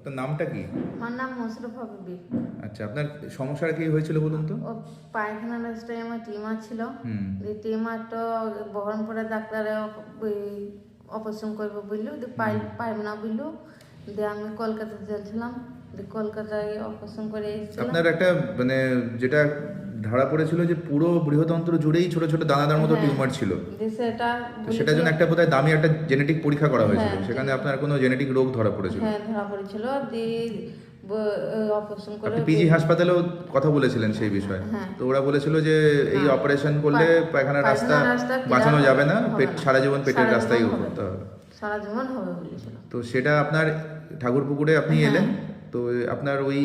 আপনার নামটা কি? আমার নাম মোশাররফা বিবি। আচ্ছা, আপনার সমস্যাটা কি হয়েছিল বলুন তো? ও পায়খানা রাস্তায় আমার টিউমার ছিল। হুম। এই টিউমারটা বহরমপুরে ডাক্তারে অপারেশন করবে বললো, পাইব না বললো। দিয়ে আমি কলকাতাতে যাচ্ছিলাম, কলকাতায় অপারেশন করে এসেছিলাম। আপনার একটা মানে যেটা ধরা পড়েছিল যে পুরো বৃহদন্ত্র জুড়েই ছোট ছোট দানাদার মতো টিউমার ছিল। দিয়ে সেটা তো সেটার জন্য একটা বোধহয় দামি একটা জেনেটিক পরীক্ষা করা হয়েছিল, হ্যাঁ, সেখানে আপনার কোনো জেনেটিক রোগ ধরা পড়েছিল। হ্যাঁ ধরা পড়েছিল। দিয়ে অপারেশন করে আপনি পিজি হাসপাতালেও কথা বলেছিলেন সেই বিষয়ে। হ্যাঁ। তো ওরা বলেছিল যে এই না, অপারেশন করলে পায়খানার রাস্তা বাঁচানো যাবে না, সারা জীবন পেটের রাস্তাই করতে হবে। সারা জীবন হবে বলেছিল। তো সেটা আপনার ঠাকুরপুকুরে আপনি হ্যাঁ। এলেন, তো আপনার ওই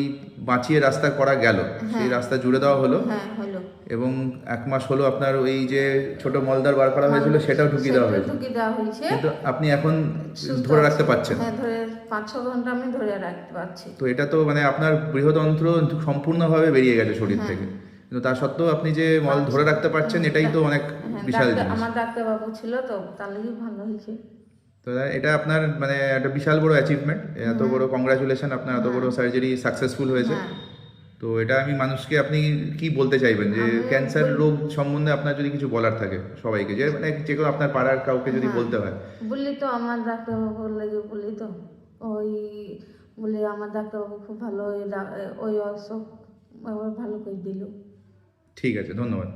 বাঁচিয়ে রাস্তা করা গেল, সেই রাস্তা জুড়ে দেওয়া হলো, হ্যাঁ হলো। এবং 1 মাস হলো আপনার ওই যে ছোট মলদার বার করা হয়েছিল সেটাও ঢুকিয়ে দেওয়া হয়েছে। ঢুকিয়ে দেওয়া হয়েছে। কিন্তু আপনি এখন সুস্থ ধরে আছি। রাখতে পারছেন। হ্যাঁ, ধরে 5-6 ঘন্টা আমি ধরে রাখতে পারছি। তো এটা তো মানে আপনার বৃহদন্ত্র সম্পূর্ণভাবে বেরিয়ে গেছে শরীর হ্যাঁ। থেকে, কিন্তু তা সত্ত্বেও আপনি যে মল ধরে রাখতে পারছেন, এটাই তো অনেক হ্যাঁ, বিশাল জিনিস। আমার ডাক্তারবাবু ছিল তো, তার লেগে ভালো হয়েছে। তো এটা আপনার মানে একটা বিশাল বড় অ্যাচিভমেন্ট, এত বড় কংগ্রাচুলেশন, আপনার এত বড় সার্জারি সাকসেসফুল হয়েছে। হ্যাঁ। তো এটা আমি মানুষকে, আপনি কি বলতে চাইবেন যে আমি ক্যান্সার রোগ সম্বন্ধে আপনার যদি কিছু বলার থাকে সবাইকে, যে মানে যে কোনো আপনার পাড়ার কাউকে যদি বলতে হয়? বললি তো আমার ডাক্তারবাবুর লাগে, বললি তো ওই বলে আমার ডাক্তারবাবু খুব ভালো, ওই অসুখ ভালো করে দিল। ঠিক আছে, ধন্যবাদ।